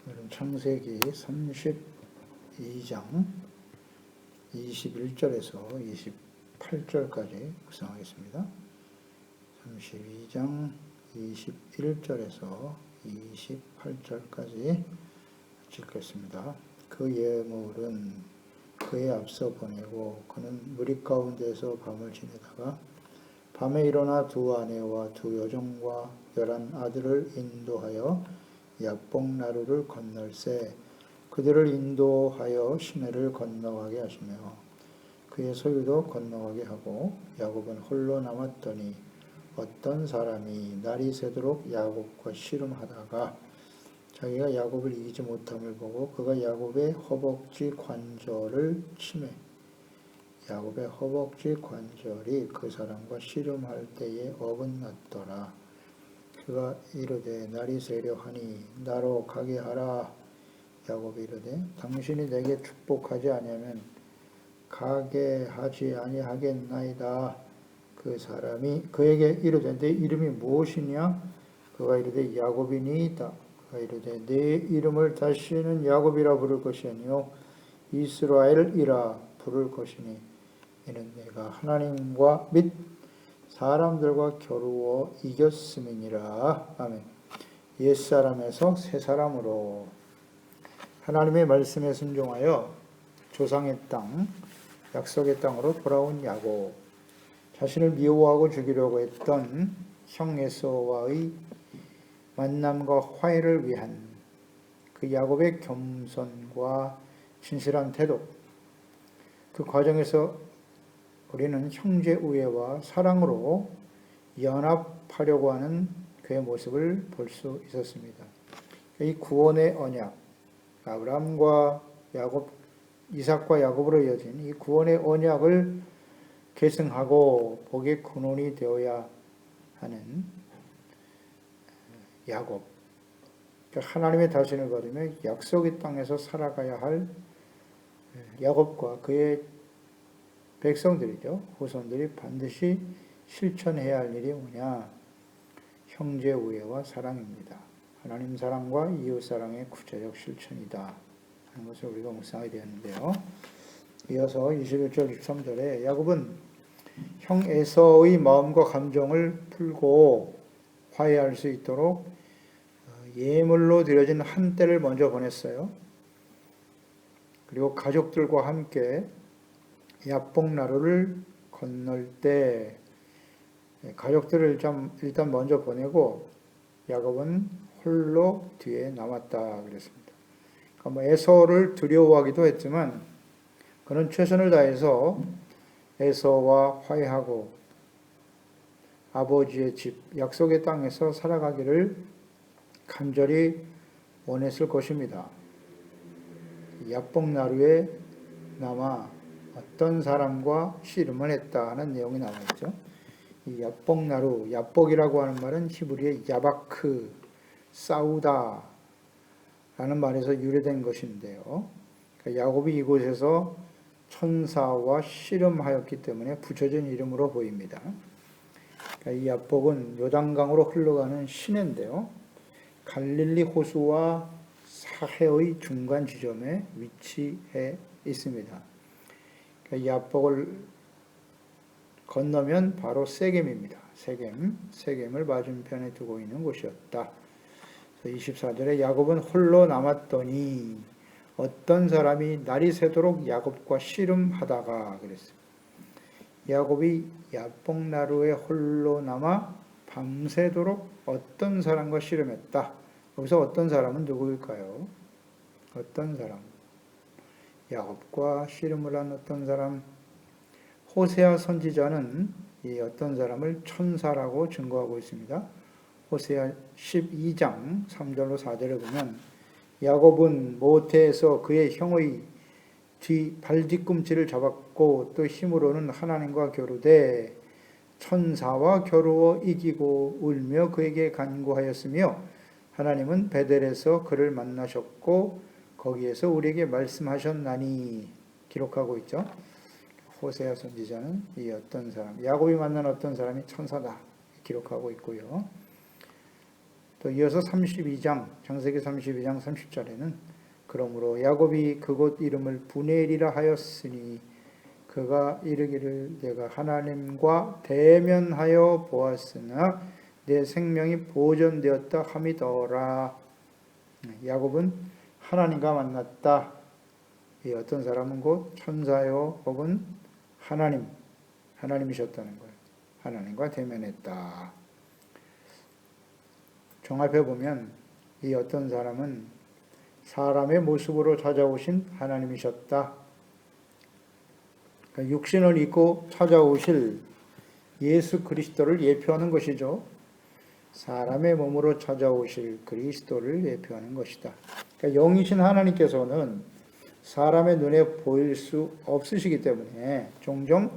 오늘은 창세기 32장 21절에서 28절까지 묵상하겠습니다. 32장 21절에서 28절까지 읽겠습니다. 그 예물은 그에 앞서 보내고 그는 무리 가운데서 밤을 지내다가 밤에 일어나 두 아내와 두 여종과 11 아들을 인도하여 야복나루를 건널새 그들을 인도하여 시내를 건너가게 하시며 그의 소유도 건너가게 하고 야곱은 홀로 남았더니 어떤 사람이 날이 새도록 야곱과 씨름하다가 자기가 야곱을 이기지 못함을 보고 그가 야곱의 허벅지 관절을 치매 야곱의 허벅지 관절이 그 사람과 씨름할 때에 어긋났더라. 그가 이르되 날이 새려 하니 나로 가게 하라. 야곱이 이르되 당신이 내게 축복하지 아니하면 가게 하지 아니하겠나이다. 그 사람이 그에게 이르되 내 이름이 무엇이냐? 그가 이르되 야곱이니이다. 그가 이르되 내 이름을 다시는 야곱이라 부를 것이 아니요 이스라엘이라 부를 것이니 이는 내가 하나님과 및 사람들과 겨루어 이겼음이니라. 아멘. 옛사람에서 새사람으로 하나님의 말씀에 순종하여 조상의 땅, 약속의 땅으로 돌아온 야곱, 자신을 미워하고 죽이려고 했던 형 에서와의 만남과 화해를 위한 그 야곱의 겸손과 진실한 태도, 그 과정에서 우리는 형제 우애와 사랑으로 연합하려고 하는 그의 모습을 볼 수 있었습니다. 이 구원의 언약, 아브라함과 야곱, 이삭과 야곱으로 이어진 이 구원의 언약을 계승하고 복의 근원이 되어야 하는 야곱, 하나님의 다신을 받으며 약속의 땅에서 살아가야 할 야곱과 그의 백성들이죠. 후손들이 반드시 실천해야 할 일이 뭐냐? 형제 우애와 사랑입니다. 하나님 사랑과 이웃 사랑의 구체적 실천이다 하는 것을 우리가 묵상하게 되었는데요. 이어서 21절 23절에 야곱은 형 에서의 마음과 감정을 풀고 화해할 수 있도록 예물로 드려진 한 떼를 먼저 보냈어요. 그리고 가족들과 함께 야복나루를 건널 때 가족들을 일단 먼저 보내고 야곱은 홀로 뒤에 남았다 그랬습니다. 그러니까 에서를 두려워하기도 했지만 그는 최선을 다해서 에서와 화해하고 아버지의 집, 약속의 땅에서 살아가기를 간절히 원했을 것입니다. 야복나루에 남아 어떤 사람과 씨름을 했다 하는 내용이 나와 있죠. 이 야복나루, 야복이라고 하는 말은 히브리의 야바크, 싸우다 라는 말에서 유래된 것인데요. 그러니까 야곱이 이곳에서 천사와 씨름하였기 때문에 붙여진 이름으로 보입니다. 그러니까 이 야복은 요단강으로 흘러가는 시내인데요. 갈릴리 호수와 사해의 중간 지점에 위치해 있습니다. 야복을 건너면 바로 세겜입니다. 세겜을 맞은편에 두고 있는 곳이었다. 24절에 야곱은 홀로 남았더니 어떤 사람이 날이 새도록 야곱과 씨름하다가 그랬어요. 야곱이 야복나루에 홀로 남아 밤새도록 어떤 사람과 씨름했다. 여기서 어떤 사람은 누구일까요? 어떤 사람? 야곱과 씨름을 한 어떤 사람, 호세아 선지자는 이 어떤 사람을 천사라고 증거하고 있습니다. 호세아 12장 3절로 4절에 보면 야곱은 모태에서 그의 형의 발 뒤꿈치를 잡았고 또 힘으로는 하나님과 겨루되 천사와 겨루어 이기고 울며 그에게 간구하였으며 하나님은 베델에서 그를 만나셨고 거기에서 우리에게 말씀하셨나니 기록하고 있죠. 호세아 선지자는 이 어떤 사람, 야곱이 만난 어떤 사람이 천사다 기록하고 있고요. 또 이어서 32장, 창세기 32장 30절에는 그러므로 야곱이 그곳 이름을 브넬이라 하였으니 그가 이르기를 내가 하나님과 대면하여 보았으나 내 생명이 보존되었다 함이더라. 야곱은 하나님과 만났다. 이 어떤 사람은 곧 천사요 혹은 하나님이셨다는 거예요. 하나님과 대면했다. 종합해 보면 이 어떤 사람은 사람의 모습으로 찾아오신 하나님이셨다. 그러니까 육신을 입고 찾아오실 예수 그리스도를 예표하는 것이죠. 사람의 몸으로 찾아오실 그리스도를 예표하는 것이다. 그러니까 영이신 하나님께서는 사람의 눈에 보일 수 없으시기 때문에 종종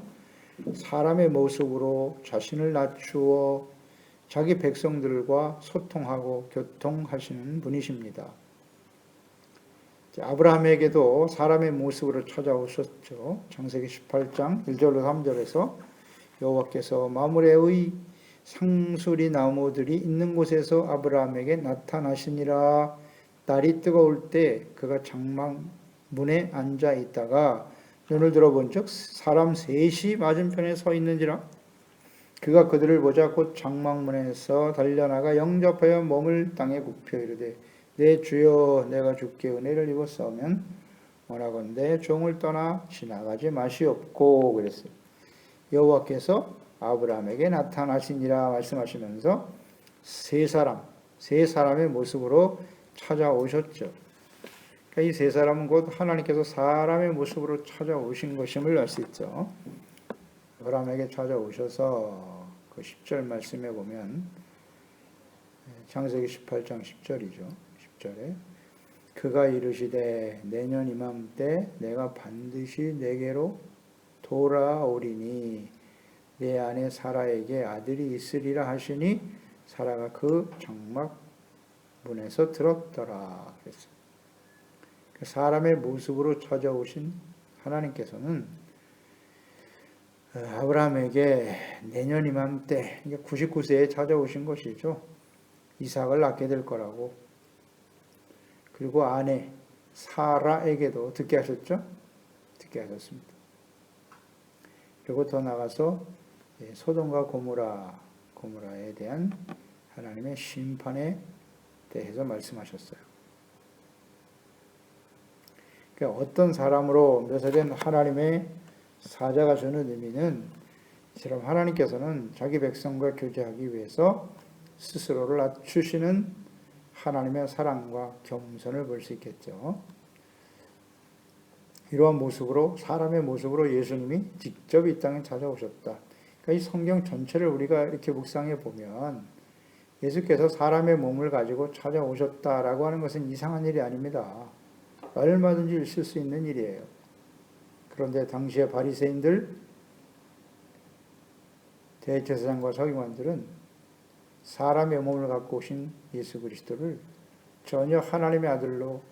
사람의 모습으로 자신을 낮추어 자기 백성들과 소통하고 교통하시는 분이십니다. 아브라함에게도 사람의 모습으로 찾아오셨죠. 창세기 18장 1절로 3절에서 여호와께서 마므레의 상수리 나무들이 있는 곳에서 아브라함에게 나타나시니라. 날이 뜨거울 때 그가 장막 문에 앉아 있다가 눈을 들어본즉 사람 셋이 맞은편에 서 있는지라. 그가 그들을 보자 곧 장막문에서 달려나가 영접하여 몸을 땅에 굽혀 이르되 내 주여 내가 주께 은혜를 입었사오면 원하건대 종을 떠나 지나가지 마시옵고 그랬어요. 여호와께서 아브라함에게 나타나시니라 말씀하시면서 세 사람의 모습으로 찾아오셨죠. 그러니까 이 세 사람은 곧 하나님께서 사람의 모습으로 찾아오신 것임을 알 수 있죠. 아브라함에게 찾아오셔서 그 10절 말씀에 보면 창세기 18장 10절이죠. 10절에 그가 이르시되 내년 이맘때 내가 반드시 내게로 돌아오리니 내 아내 사라에게 아들이 있으리라 하시니 사라가 그 장막 문에서 들었더라. 그랬어요. 사람의 모습으로 찾아오신 하나님께서는 아브라함에게 내년 이맘때 99세에 찾아오신 것이죠. 이삭을 낳게 될 거라고. 그리고 아내 사라에게도 듣게 하셨죠. 듣게 하셨습니다. 그리고 더 나가서 소돔과 고모라에 대한 하나님의 심판에 대해서 말씀하셨어요. 그러니까 어떤 사람으로 묘사된 하나님의 사자가 주는 의미는 이처럼 하나님께서는 자기 백성과 교제하기 위해서 스스로를 낮추시는 하나님의 사랑과 겸손을 볼 수 있겠죠. 이러한 모습으로 사람의 모습으로 예수님이 직접 이 땅에 찾아오셨다. 그러니까 이 성경 전체를 우리가 이렇게 묵상해 보면 예수께서 사람의 몸을 가지고 찾아오셨다라고 하는 것은 이상한 일이 아닙니다. 얼마든지 있을 수 있는 일이에요. 그런데 당시의 바리새인들, 대제사장과 서기관들은 사람의 몸을 갖고 오신 예수 그리스도를 전혀 하나님의 아들로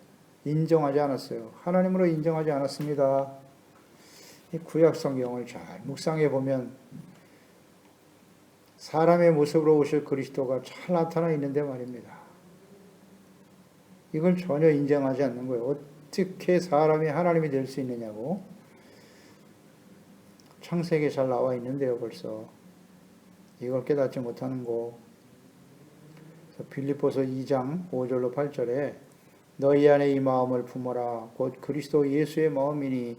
인정하지 않았어요. 하나님으로 인정하지 않았습니다. 이 구약 성경을 잘 묵상해 보면 사람의 모습으로 오실 그리스도가 잘 나타나 있는데 말입니다. 이걸 전혀 인정하지 않는 거예요. 어떻게 사람이 하나님이 될 수 있느냐고. 창세기에 잘 나와 있는데요, 벌써. 이걸 깨닫지 못하는 거. 빌립보서 2장 5절로 8절에 너희 안에 이 마음을 품어라. 곧 그리스도 예수의 마음이니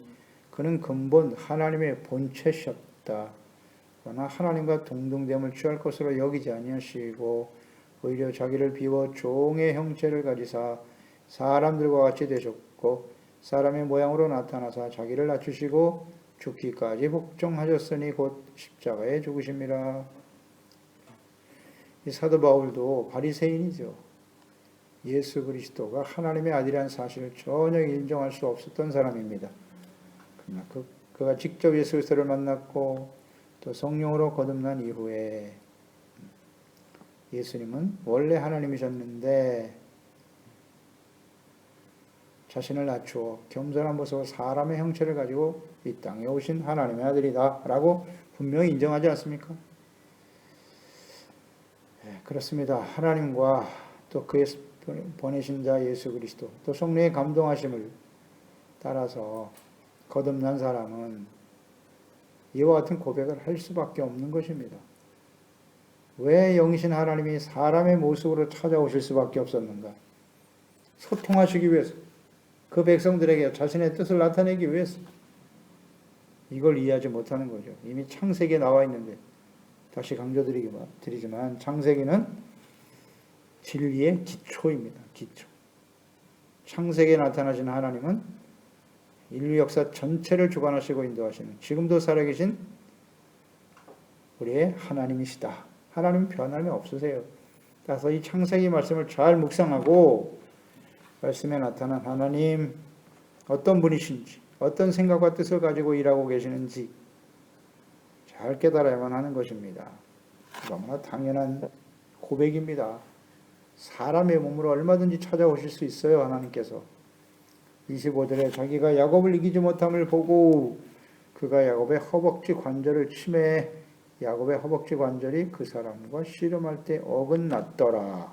그는 근본 하나님의 본체셨다. 그러나 하나님과 동등됨을 취할 것으로 여기지 아니하시고 오히려 자기를 비워 종의 형체를 가지사 사람들과 같이 되셨고 사람의 모양으로 나타나사 자기를 낮추시고 죽기까지 복종하셨으니 곧 십자가에 죽으심이라. 이 사도 바울도 바리새인이죠. 예수 그리스도가 하나님의 아들이라는 사실을 전혀 인정할 수 없었던 사람입니다. 그러나 그가 직접 예수 그리스도를 만났고 또 성령으로 거듭난 이후에 예수님은 원래 하나님이셨는데 자신을 낮추어 겸손한 모습으로 사람의 형체를 가지고 이 땅에 오신 하나님의 아들이다 라고 분명히 인정하지 않습니까? 네, 그렇습니다. 하나님과 또 그의 보내신 자 예수 그리스도, 또 성령의 감동하심을 따라서 거듭난 사람은 이와 같은 고백을 할 수밖에 없는 것입니다. 왜 영신 하나님이 사람의 모습으로 찾아오실 수밖에 없었는가? 소통하시기 위해서, 그 백성들에게 자신의 뜻을 나타내기 위해서. 이걸 이해하지 못하는 거죠. 이미 창세기에 나와 있는데, 다시 강조드리지만 창세기는 진리의 기초입니다. 기초. 창세기에 나타나신 하나님은 인류 역사 전체를 주관하시고 인도하시는, 지금도 살아계신 우리의 하나님이시다. 하나님은 변함이 없으세요. 따라서 이 창세기 말씀을 잘 묵상하고 말씀에 나타난 하나님, 어떤 분이신지, 어떤 생각과 뜻을 가지고 일하고 계시는지 잘 깨달아야만 하는 것입니다. 너무나 당연한 고백입니다. 사람의 몸으로 얼마든지 찾아오실 수 있어요. 하나님께서 25절에 자기가 야곱을 이기지 못함을 보고 그가 야곱의 허벅지 관절을 치매 야곱의 허벅지 관절이 그 사람과 씨름할 때 어긋났더라.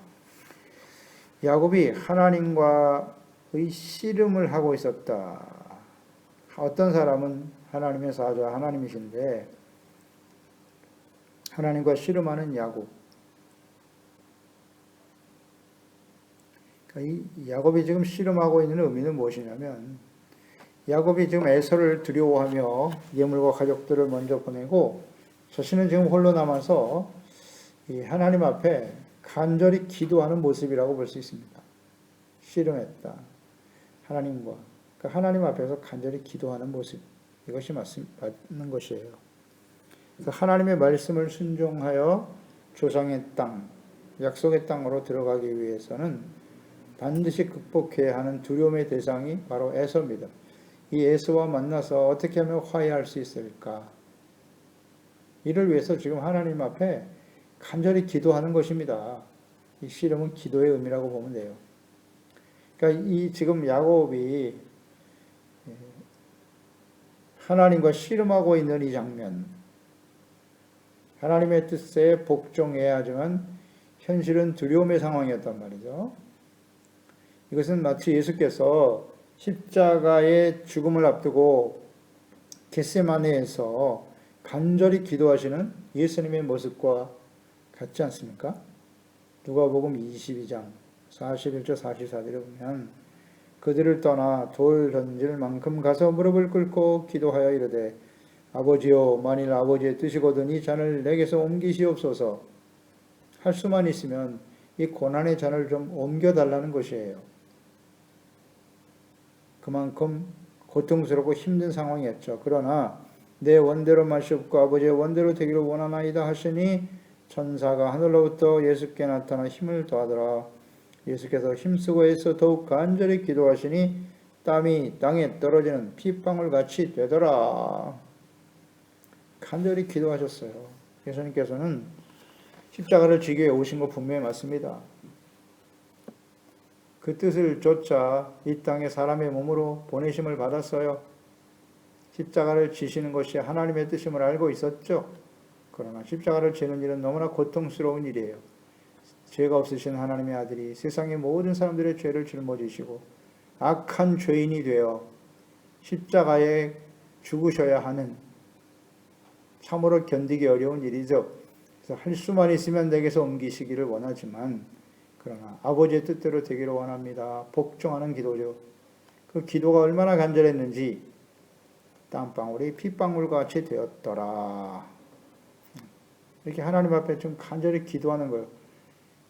야곱이 하나님과의 씨름을 하고 있었다. 어떤 사람은 하나님의 사자, 하나님이신데 하나님과 씨름하는 야곱. 이 야곱이 지금 씨름하고 있는 의미는 무엇이냐면, 야곱이 지금 에서를 두려워하며 예물과 가족들을 먼저 보내고 자신은 지금 홀로 남아서 이 하나님 앞에 간절히 기도하는 모습이라고 볼 수 있습니다. 씨름했다. 하나님과. 그러니까 하나님 앞에서 간절히 기도하는 모습. 이것이 맞는 것이에요. 그래서 하나님의 말씀을 순종하여 조상의 땅, 약속의 땅으로 들어가기 위해서는 반드시 극복해야 하는 두려움의 대상이 바로 에서입니다. 이 에서와 만나서 어떻게 하면 화해할 수 있을까? 이를 위해서 지금 하나님 앞에 간절히 기도하는 것입니다. 이 씨름은 기도의 의미라고 보면 돼요. 그러니까 이 지금 야곱이 하나님과 씨름하고 있는 이 장면, 하나님의 뜻에 복종해야 하지만 현실은 두려움의 상황이었단 말이죠. 이것은 마치 예수께서 십자가의 죽음을 앞두고 겟세마네에서 간절히 기도하시는 예수님의 모습과 같지 않습니까? 누가복음 22장 41절 44절에 보면 그들을 떠나 돌 던질 만큼 가서 무릎을 꿇고 기도하여 이르되 아버지여, 만일 아버지의 뜻이거든 이 잔을 내게서 옮기시옵소서. 할 수만 있으면 이 고난의 잔을 좀 옮겨달라는 것이에요. 그만큼 고통스럽고 힘든 상황이었죠. 그러나 내 원대로 마시옵고 아버지의 원대로 되기를 원하나이다 하시니 천사가 하늘로부터 예수께 나타나 힘을 더하더라. 예수께서 힘쓰고 애써 더욱 간절히 기도하시니 땀이 땅에 떨어지는 핏방울 같이 되더라. 간절히 기도하셨어요. 예수님께서는 십자가를 지기 위해 오신 거 분명히 맞습니다. 그 뜻을 쫓아 이 땅에 사람의 몸으로 보내심을 받았어요. 십자가를 지시는 것이 하나님의 뜻임을 알고 있었죠. 그러나 십자가를 지는 일은 너무나 고통스러운 일이에요. 죄가 없으신 하나님의 아들이 세상의 모든 사람들의 죄를 짊어지시고 악한 죄인이 되어 십자가에 죽으셔야 하는 참으로 견디기 어려운 일이죠. 그래서 할 수만 있으면 내게서 옮기시기를 원하지만 그러나 아버지의 뜻대로 되기를 원합니다. 복종하는 기도죠. 그 기도가 얼마나 간절했는지 땀방울이 핏방울과 같이 되었더라. 이렇게 하나님 앞에 좀 간절히 기도하는 거예요.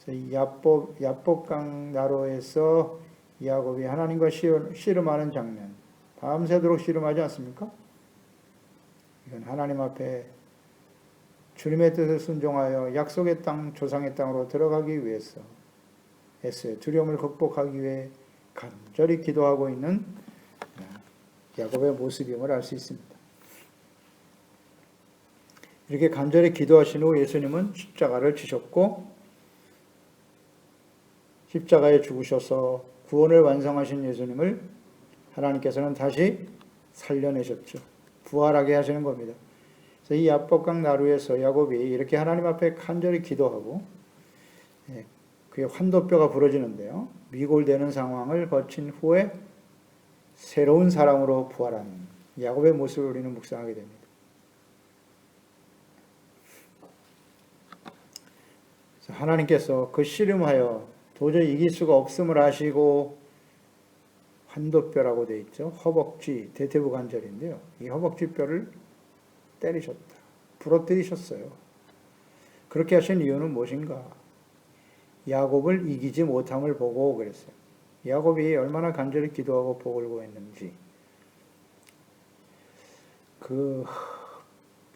이 야복강 나루에서 야곱이 하나님과 씨름하는 장면, 밤새도록 씨름하지 않습니까? 이건 하나님 앞에 주님의 뜻을 순종하여 약속의 땅, 조상의 땅으로 들어가기 위해서 애써요. 두려움을 극복하기 위해 간절히 기도하고 있는 야곱의 모습임을 알 수 있습니다. 이렇게 간절히 기도하신 후 예수님은 십자가를 지셨고 십자가에 죽으셔서 구원을 완성하신 예수님을 하나님께서는 다시 살려내셨죠. 부활하게 하시는 겁니다. 그래서 이 야복강 나루에서 야곱이 이렇게 하나님 앞에 간절히 기도하고 그의 환도뼈가 부러지는데요. 위골되는 상황을 거친 후에 새로운 사람으로 부활하는 야곱의 모습을 우리는 묵상하게 됩니다. 하나님께서 그 씨름하여 도저히 이길 수가 없음을 아시고 환도뼈라고 되어 있죠. 허벅지, 대퇴부 관절인데요. 이 허벅지 뼈를 때리셨다. 부러뜨리셨어요. 그렇게 하신 이유는 무엇인가? 야곱을 이기지 못함을 보고 그랬어요. 야곱이 얼마나 간절히 기도하고 복을 구했는지.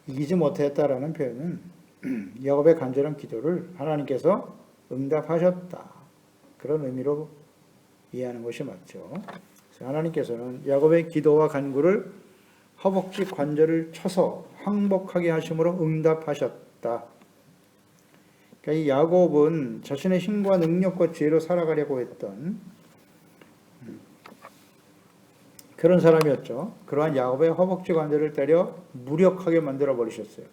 이기지 못했다라는 표현은 야곱의 간절한 기도를 하나님께서 응답하셨다. 그런 의미로 이해하는 것이 맞죠. 하나님께서는 야곱의 기도와 간구를 허벅지 관절을 쳐서 항복하게 하심으로 응답하셨다. 그러니까 이 야곱은 자신의 힘과 능력과 지혜로 살아가려고 했던 그런 사람이었죠. 그러한 야곱의 허벅지 관절을 때려 무력하게 만들어 버리셨어요.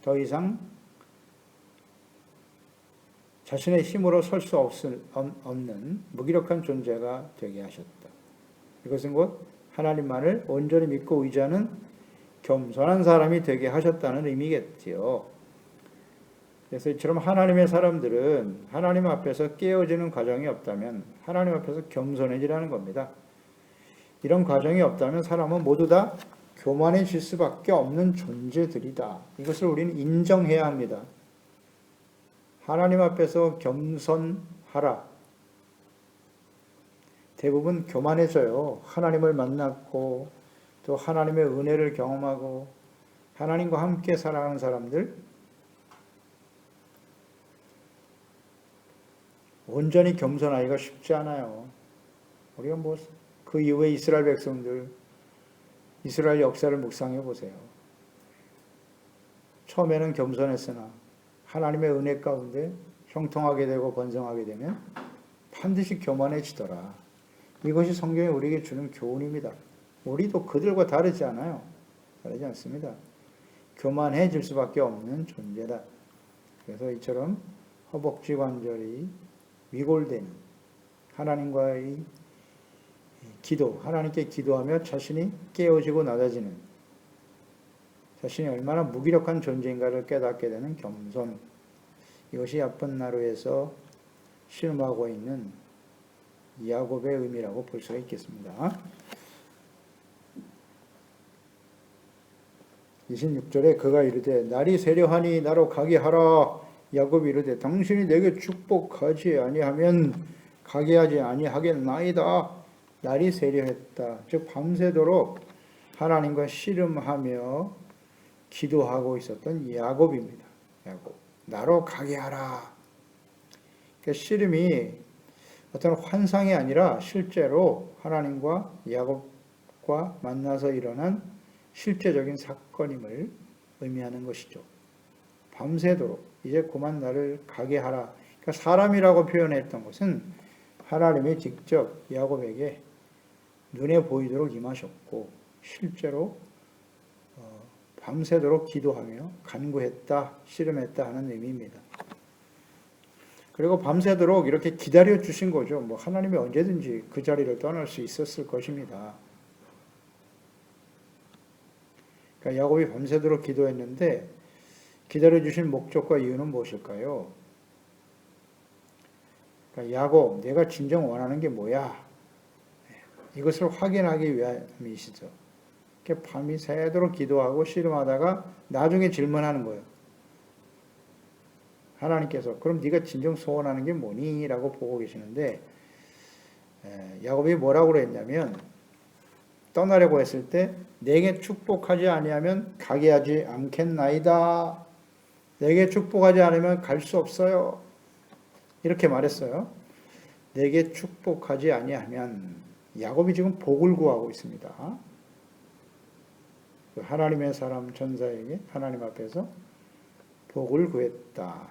더 이상 자신의 힘으로 설 수 없는 무기력한 존재가 되게 하셨다. 이것은 곧 하나님만을 온전히 믿고 의지하는 겸손한 사람이 되게 하셨다는 의미겠지요. 그래서 이처럼 하나님의 사람들은 하나님 앞에서 깨어지는 과정이 없다면 하나님 앞에서 겸손해지라는 겁니다. 이런 과정이 없다면 사람은 모두 다 교만해질 수밖에 없는 존재들이다. 이것을 우리는 인정해야 합니다. 하나님 앞에서 겸손하라. 대부분 교만해져요. 하나님을 만났고 또 하나님의 은혜를 경험하고 하나님과 함께 살아가는 사람들, 온전히 겸손하기가 쉽지 않아요. 우리가 그 이후에 이스라엘 백성들, 이스라엘 역사를 묵상해 보세요. 처음에는 겸손했으나 하나님의 은혜 가운데 형통하게 되고 번성하게 되면 반드시 교만해지더라. 이것이 성경이 우리에게 주는 교훈입니다. 우리도 그들과 다르지 않아요. 다르지 않습니다. 교만해질 수밖에 없는 존재다. 그래서 이처럼 허벅지 관절이 위골되는 하나님과의 기도, 하나님께 기도하며 자신이 깨어지고 낮아지는, 자신이 얼마나 무기력한 존재인가를 깨닫게 되는 겸손, 이것이 야쁜 나루에서 실험하고 있는 야곱의 의미라고 볼 수가 있겠습니다. 26절에 그가 이르되 날이 세려하니 나로 가게 하라. 야곱이 이르되 당신이 내게 축복하지 아니하면 가게 하지 아니하겠나이다. 날이 세려했다. 즉 밤새도록 하나님과 씨름하며 기도하고 있었던 야곱입니다. 야곱. 나로 가게 하라. 그러니까 씨름이 어떤 환상이 아니라 실제로 하나님과 야곱과 만나서 일어난 실제적인 사건임을 의미하는 것이죠. 밤새도록 이제 그만 나를 가게 하라. 그러니까 사람이라고 표현했던 것은 하나님이 직접 야곱에게 눈에 보이도록 임하셨고 실제로 밤새도록 기도하며 간구했다, 씨름했다 하는 의미입니다. 그리고 밤새도록 이렇게 기다려 주신 거죠. 하나님이 언제든지 그 자리를 떠날 수 있었을 것입니다. 그러니까 야곱이 밤새도록 기도했는데 기다려 주신 목적과 이유는 무엇일까요? 그러니까 야곱, 내가 진정 원하는 게 뭐야? 이것을 확인하기 위함이시죠. 밤이 새도록 기도하고 씨름하다가 나중에 질문하는 거예요. 하나님께서 그럼 네가 진정 소원하는 게 뭐니? 라고 보고 계시는데 야곱이 뭐라고 그랬냐면 떠나려고 했을 때 내게 축복하지 아니하면 가게 하지 않겠나이다. 내게 축복하지 않으면 갈 수 없어요. 이렇게 말했어요. 내게 축복하지 아니하면 야곱이 지금 복을 구하고 있습니다. 하나님의 사람 전사에게 하나님 앞에서 복을 구했다.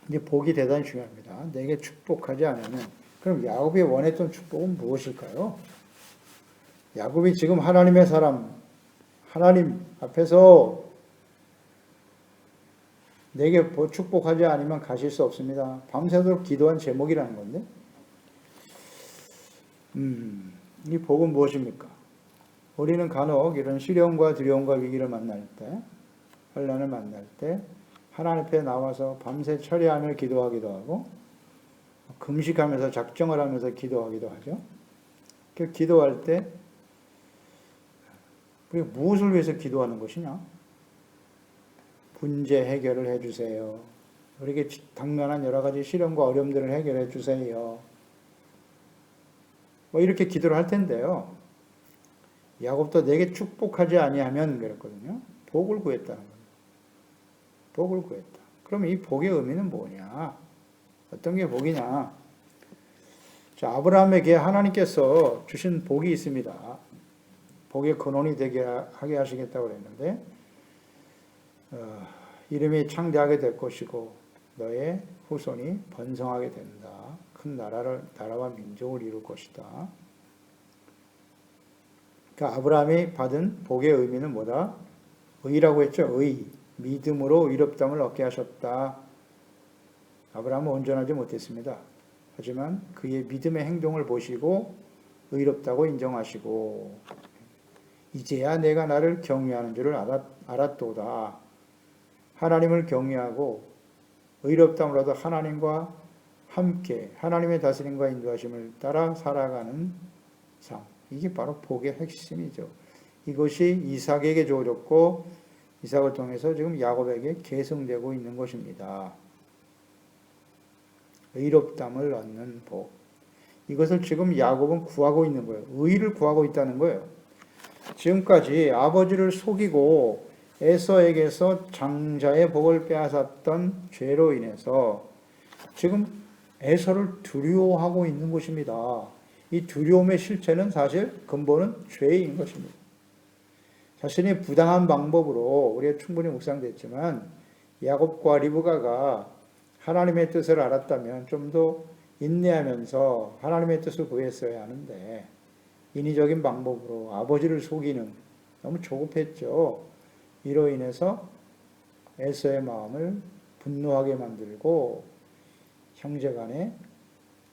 이제 복이 대단히 중요합니다. 내게 축복하지 않으면 그럼 야곱이 원했던 축복은 무엇일까요? 야곱이 지금 하나님의 사람, 하나님 앞에서 내게 축복하지 않으면 가실 수 없습니다. 밤새도록 기도한 제목이라는 건데, 이 복은 무엇입니까? 우리는 간혹 이런 시련과 두려움과 위기를 만날 때, 환난을 만날 때 하나님 앞에 나와서 밤새 철야하며 기도하기도 하고 금식하면서 작정을 하면서 기도하기도 하죠. 그 기도할 때 우리가 무엇을 위해서 기도하는 것이냐? 문제 해결을 해주세요. 우리에게 당면한 여러 가지 시련과 어려움들을 해결해 주세요. 뭐 이렇게 기도를 할 텐데요. 야곱도 내게 축복하지 아니하면 그랬거든요. 복을 구했다는 거예요. 복을 구했다. 그럼 이 복의 의미는 뭐냐? 어떤 게 복이냐? 자, 아브라함에게 하나님께서 주신 복이 있습니다. 복의 근원이 되게 하게 하시겠다고 그랬는데 이름이 창대하게 될 것이고 너의 후손이 번성하게 된다. 큰 나라와 민족을 이룰 것이다. 그러니까 아브라함이 받은 복의 의미는 뭐다? 의라고 했죠. 의. 믿음으로 의롭다함을 얻게 하셨다. 아브라함은 온전하지 못했습니다. 하지만 그의 믿음의 행동을 보시고 의롭다고 인정하시고 이제야 내가 나를 경외하는 줄을 알았도다. 하나님을 경외하고 의롭다함을 얻어 하나님과 함께 하나님의 다스림과 인도하심을 따라 살아가는 삶. 이게 바로 복의 핵심이죠. 이것이 이삭에게 주어졌고 이삭을 통해서 지금 야곱에게 계승되고 있는 것입니다. 의롭다함을 얻는 복. 이것을 지금 야곱은 구하고 있는 거예요. 의를 구하고 있다는 거예요. 지금까지 아버지를 속이고 에서에게서 장자의 복을 빼앗았던 죄로 인해서 지금 에서를 두려워하고 있는 것입니다. 이 두려움의 실체는 사실 근본은 죄인 것입니다. 자신이 부당한 방법으로 우리가 충분히 묵상됐지만 야곱과 리브가가 하나님의 뜻을 알았다면 좀 더 인내하면서 하나님의 뜻을 구했어야 하는데 인위적인 방법으로 아버지를 속이는 너무 조급했죠. 이로 인해서 에서의 마음을 분노하게 만들고 형제간에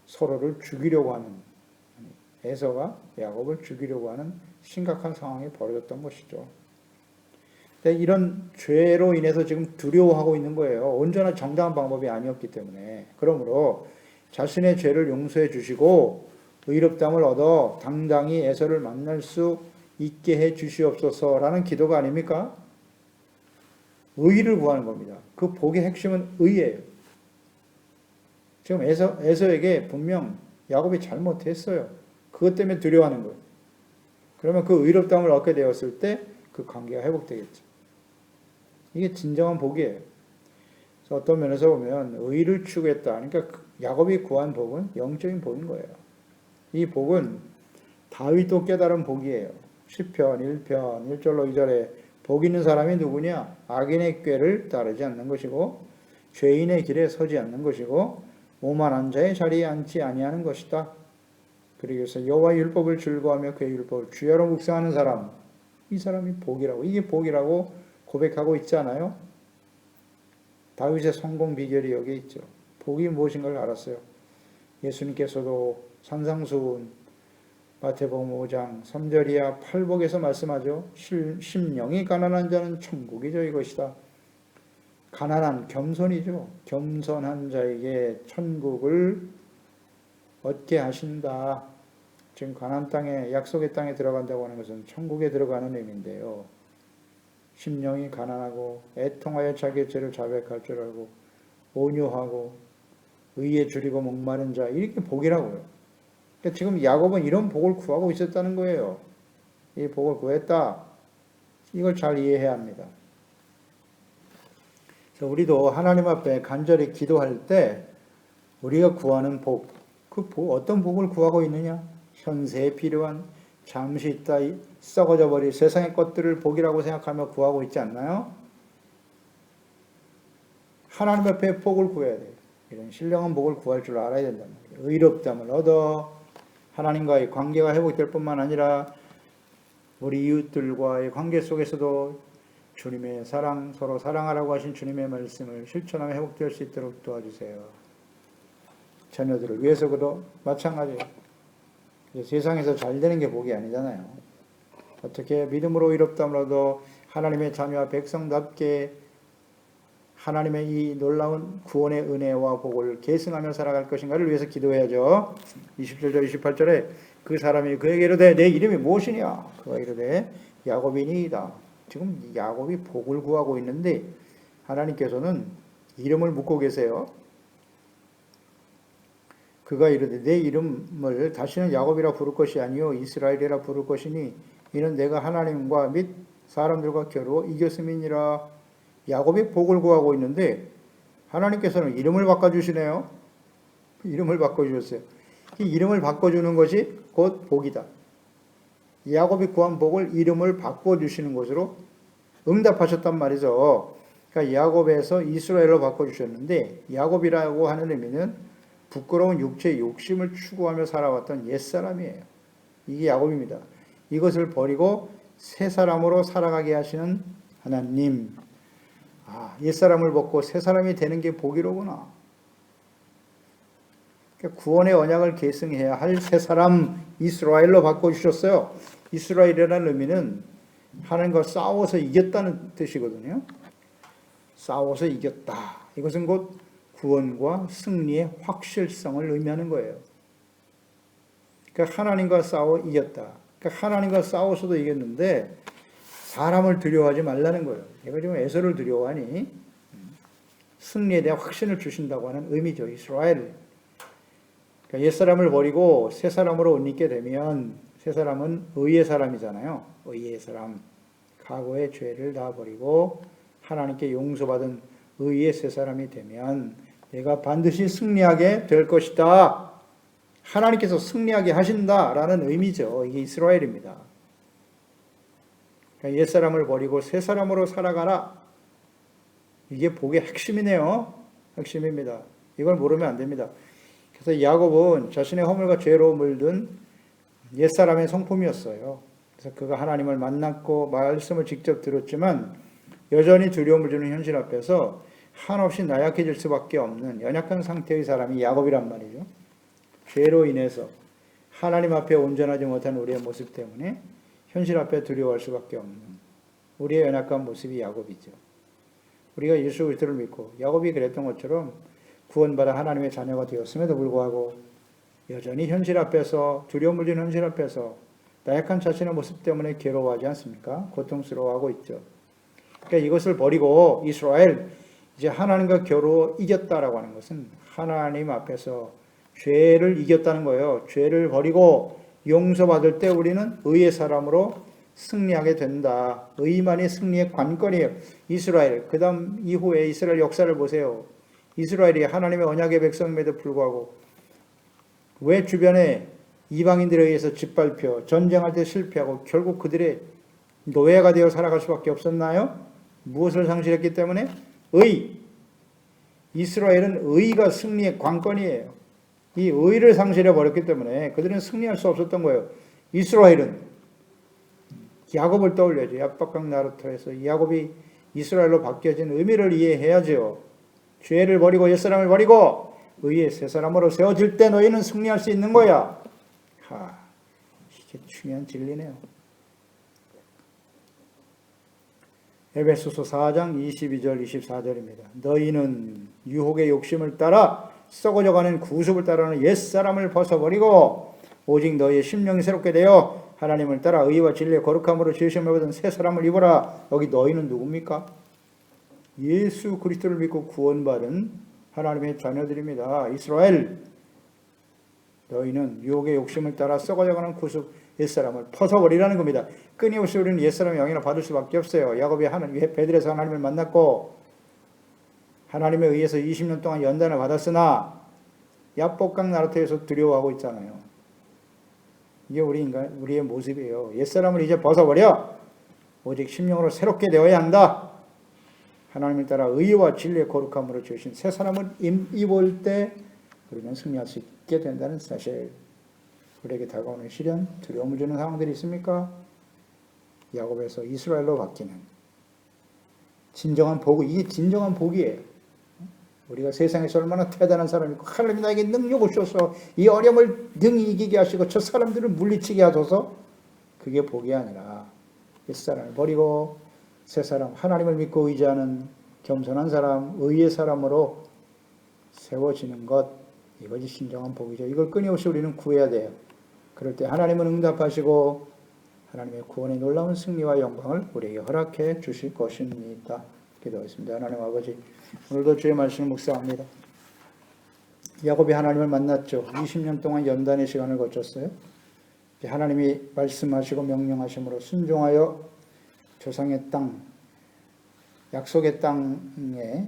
서로를 죽이려고 하는 에서가 야곱을 죽이려고 하는 심각한 상황이 벌어졌던 것이죠. 이런 죄로 인해서 지금 두려워하고 있는 거예요. 온전한 정당한 방법이 아니었기 때문에. 그러므로 자신의 죄를 용서해 주시고 의롭다함을 얻어 당당히 에서를 만날 수 있게 해 주시옵소서라는 기도가 아닙니까? 의를 구하는 겁니다. 그 복의 핵심은 의예요. 지금 에서에게 분명 야곱이 잘못했어요. 그것 때문에 두려워하는 거예요. 그러면 그 의롭다함을 얻게 되었을 때 그 관계가 회복되겠죠. 이게 진정한 복이에요. 그래서 어떤 면에서 보면 의를 추구했다. 그러니까 야곱이 구한 복은 영적인 복인 거예요. 이 복은 다윗도 깨달은 복이에요. 시편 1편 1절로 2절에 복 있는 사람이 누구냐? 악인의 꾀를 따르지 않는 것이고 죄인의 길에 서지 않는 것이고 오만한 자의 자리에 앉지 아니하는 것이다. 그러기위해서 여호와의 율법을 즐거워하며 그의 율법을 주야로 묵상하는 사람, 이 사람이 복이라고, 이게 복이라고 고백하고 있잖아요. 다윗의 성공 비결이 여기에 있죠. 복이 무엇인가를 알았어요. 예수님께서도 산상수훈 마태복음 5장 3절 이하 8복에서 말씀하죠. 심령이 가난한 자는 천국이죠. 이것이다. 가난한 겸손이죠. 겸손한 자에게 천국을 얻게 하신다. 지금 가나안 땅에 약속의 땅에 들어간다고 하는 것은 천국에 들어가는 의미인데요. 심령이 가난하고 애통하여 자기의 죄를 자백할 줄 알고 온유하고 의에 줄이고 목마른 자, 이렇게 복이라고요. 그러니까 지금 야곱은 이런 복을 구하고 있었다는 거예요. 이 복을 구했다. 이걸 잘 이해해야 합니다. 그래서 우리도 하나님 앞에 간절히 기도할 때 우리가 구하는 복, 어떤 복을 구하고 있느냐? 현세에 필요한 잠시 있다 썩어져 버릴 세상의 것들을 복이라고 생각하며 구하고 있지 않나요? 하나님 앞에 복을 구해야 돼요. 이런 신령한 복을 구할 줄 알아야 된다는 거예요. 의롭다함을 얻어 하나님과의 관계가 회복될 뿐만 아니라 우리 이웃들과의 관계 속에서도 주님의 사랑, 서로 사랑하라고 하신 주님의 말씀을 실천하며 회복될 수 있도록 도와주세요. 자녀들을 위해서도 마찬가지예요. 세상에서 잘 되는 게 복이 아니잖아요. 어떻게 믿음으로 이롭다므로도 하나님의 자녀와 백성답게 하나님의 이 놀라운 구원의 은혜와 복을 계승하며 살아갈 것인가를 위해서 기도해야죠. 27절 28절에 그 사람이 그에게 이르되 내 이름이 무엇이냐? 그가 이르되 야곱이니이다. 지금 야곱이 복을 구하고 있는데 하나님께서는 이름을 묻고 계세요. 그가 이르되 내 이름을 다시는 야곱이라 부를 것이 아니요 이스라엘이라 부를 것이니 이는 내가 하나님과 및 사람들과 겨루어 이겼음이니라. 야곱이 복을 구하고 있는데 하나님께서는 이름을 바꿔주시네요. 이름을 바꿔주셨어요. 이 이름을 바꿔주는 것이 곧 복이다. 야곱이 구한 복을 이름을 바꿔주시는 것으로 응답하셨단 말이죠. 그러니까 야곱에서 이스라엘로 바꿔주셨는데 야곱이라고 하는 의미는 부끄러운 육체의 욕심을 추구하며 살아왔던 옛사람이에요. 이게 야곱입니다. 이것을 버리고 새 사람으로 살아가게 하시는 하나님. 옛사람을 벗고 새 사람이 되는 게 복이로구나. 그러니까 구원의 언약을 계승해야 할 새 사람 이스라엘로 바꿔주셨어요. 이스라엘이라는 의미는 하나님과 싸워서 이겼다는 뜻이거든요. 싸워서 이겼다. 이것은 곧 구원과 승리의 확실성을 의미하는 거예요. 그러니까 하나님과 싸워 이겼다. 그러니까 하나님과 싸워서도 이겼는데 사람을 두려워하지 말라는 거예요. 내가 지금 에서를 두려워하니 승리에 대한 확신을 주신다고 하는 의미죠. 이스라엘. 그러니까 옛사람을 버리고 새 사람으로 옷 입게 되면 새 사람은 의의 사람이잖아요. 의의 사람. 과거의 죄를 다 버리고 하나님께 용서받은 의의 새 사람이 되면 내가 반드시 승리하게 될 것이다. 하나님께서 승리하게 하신다라는 의미죠. 이게 이스라엘입니다. 그러니까 옛사람을 버리고 새 사람으로 살아가라. 이게 복의 핵심이네요. 핵심입니다. 이걸 모르면 안 됩니다. 그래서 야곱은 자신의 허물과 죄로 물든 옛사람의 성품이었어요. 그래서 그가 하나님을 만났고 말씀을 직접 들었지만 여전히 두려움을 주는 현실 앞에서 한없이 나약해질 수밖에 없는 연약한 상태의 사람이 야곱이란 말이죠. 죄로 인해서 하나님 앞에 온전하지 못한 우리의 모습 때문에 현실 앞에 두려워할 수밖에 없는 우리의 연약한 모습이 야곱이죠. 우리가 예수 그리스도를 믿고 야곱이 그랬던 것처럼 구원받아 하나님의 자녀가 되었음에도 불구하고 여전히 현실 앞에서 두려움을 주는 현실 앞에서 나약한 자신의 모습 때문에 괴로워하지 않습니까? 고통스러워하고 있죠. 그러니까 이것을 버리고 이스라엘 이제 하나님과 겨루어 이겼다라고 하는 것은 하나님 앞에서 죄를 이겼다는 거예요. 죄를 버리고 용서받을 때 우리는 의의 사람으로 승리하게 된다. 의만이 승리의 관건이에요. 이스라엘, 그 다음 이후에 이스라엘 역사를 보세요. 이스라엘이 하나님의 언약의 백성임에도 불구하고 왜 주변에 이방인들에 의해서 짓밟혀 전쟁할 때 실패하고 결국 그들의 노예가 되어 살아갈 수밖에 없었나요? 무엇을 상실했기 때문에? 의. 이스라엘은 의가 승리의 관건이에요. 이 의를 상실해 버렸기 때문에 그들은 승리할 수 없었던 거예요. 이스라엘은 야곱을 떠올려야죠. 야복강 나루터에서 야곱이 이스라엘로 바뀌어진 의미를 이해해야죠. 죄를 버리고 옛사람을 버리고 의의 새 사람으로 세워질 때 너희는 승리할 수 있는 거야. 이게 중요한 진리네요. 에베소서 4장 22절 24절입니다. 너희는 유혹의 욕심을 따라 썩어져가는 구습을 따르는 옛사람을 벗어버리고 오직 너희의 심령이 새롭게 되어 하나님을 따라 의와 진리의 거룩함으로 지으심을 받은 새 사람을 입어라. 여기 너희는 누굽니까? 예수 그리스도를 믿고 구원받은 하나님의 자녀들입니다. 이스라엘. 너희는 유혹의 욕심을 따라 썩어져가는 구습 옛사람을 벗어버리라는 겁니다. 끊임없이 우리는 옛사람의 영향을 받을 수밖에 없어요. 야곱이 베들에서 하나님을 만났고 하나님에 의해서 20년 동안 연단을 받았으나 야복강 나루터에서 두려워하고 있잖아요. 이게 우리의 모습이에요. 옛사람을 이제 벗어버려 오직 심령으로 새롭게 되어야 한다. 하나님을 따라 의와 진리의 거룩함으로 지으신 새 사람을 입을 때 우리는 승리할 수 있게 된다는 사실. 우리에게 다가오는 시련, 두려움을 주는 상황들이 있습니까? 야곱에서 이스라엘로 바뀌는 진정한 복, 이게 진정한 복이에요. 우리가 세상에서 얼마나 대단한 사람이 있고 하나님이 나에게 능력을 주셔서 이 어려움을 능히 이기게 하시고 저 사람들을 물리치게 하소서, 그게 복이 아니라 옛사람을 버리고 새 사람, 하나님을 믿고 의지하는 겸손한 사람, 의의 사람으로 세워지는 것, 이것이 진정한 복이죠. 이걸 끊임없이 우리는 구해야 돼요. 그럴 때 하나님은 응답하시고 하나님의 구원의 놀라운 승리와 영광을 우리에게 허락해 주실 것입니다. 기도하겠습니다. 하나님 아버지, 오늘도 주의 말씀을 묵상합니다. 야곱이 하나님을 만났죠. 20년 동안 연단의 시간을 거쳤어요. 하나님이 말씀하시고 명령하심으로 순종하여 조상의 땅, 약속의 땅에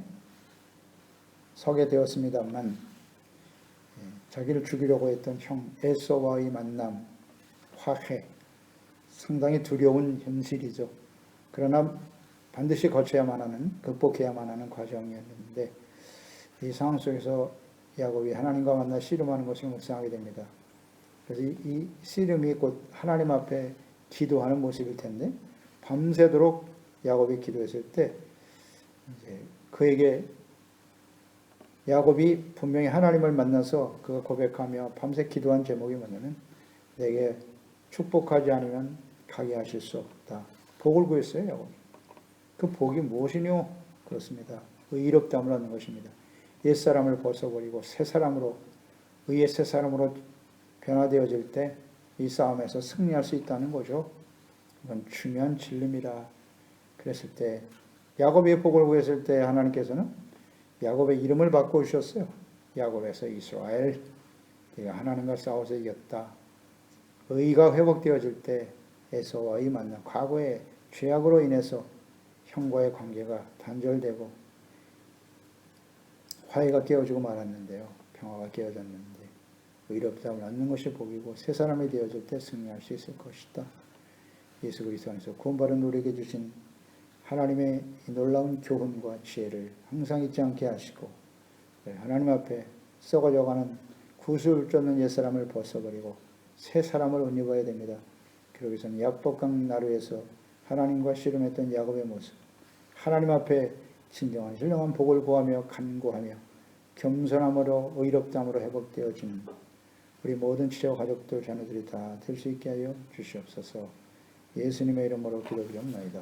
서게 되었습니다만 자기를 죽이려고 했던 형 에서와의 만남, 화해, 상당히 두려운 현실이죠. 그러나 반드시 거쳐야만 하는, 극복해야만 하는 과정이었는데 이 상황 속에서 야곱이 하나님과 만나 씨름하는 것을 묵상하게 됩니다. 그래서 이 씨름이 곧 하나님 앞에 기도하는 모습일 텐데 밤새도록 야곱이 기도했을 때 이제 그에게 야곱이 분명히 하나님을 만나서 그가 고백하며 밤새 기도한 제목이 뭐냐면 내게 축복하지 않으면 가게 하실 수 없다. 복을 구했어요, 야곱이. 그 복이 무엇이뇨? 그렇습니다. 의롭다함을 얻는 것입니다. 옛사람을 벗어버리고 새 사람으로, 의의 새 사람으로 변화되어질 때 이 싸움에서 승리할 수 있다는 거죠. 이건 중요한 진리입니다. 그랬을 때 야곱의 복을 구했을 때 하나님께서는 야곱의 이름을 바꿔주셨어요. 야곱에서 이스라엘, 네가 하나님과 싸워서 이겼다. 의가 회복되어질 때 에서와의 만남, 과거의 죄악으로 인해서 형과의 관계가 단절되고 화해가 깨어지고 말았는데요. 평화가 깨어졌는데 의롭다함을 얻는 것이 복이고 새 사람이 되어질 때 승리할 수 있을 것이다. 예수 그리스도 안에서 구원받은 우리에게 주신 하나님의 놀라운 교훈과 지혜를 항상 잊지 않게 하시고 하나님 앞에 썩어져가는 구슬 쫓는 옛사람을 벗어버리고 새 사람을 옷 입어야 됩니다. 그러기 위해서는 약복강 나루에서 하나님과 씨름했던 야곱의 모습, 하나님 앞에 진정한 신령한 복을 구하며 간구하며 겸손함으로 의롭다함으로 회복되어지는 우리 모든 지체와 가족들 자녀들이 다 될 수 있게 하여 주시옵소서. 예수님의 이름으로 기도드립니다.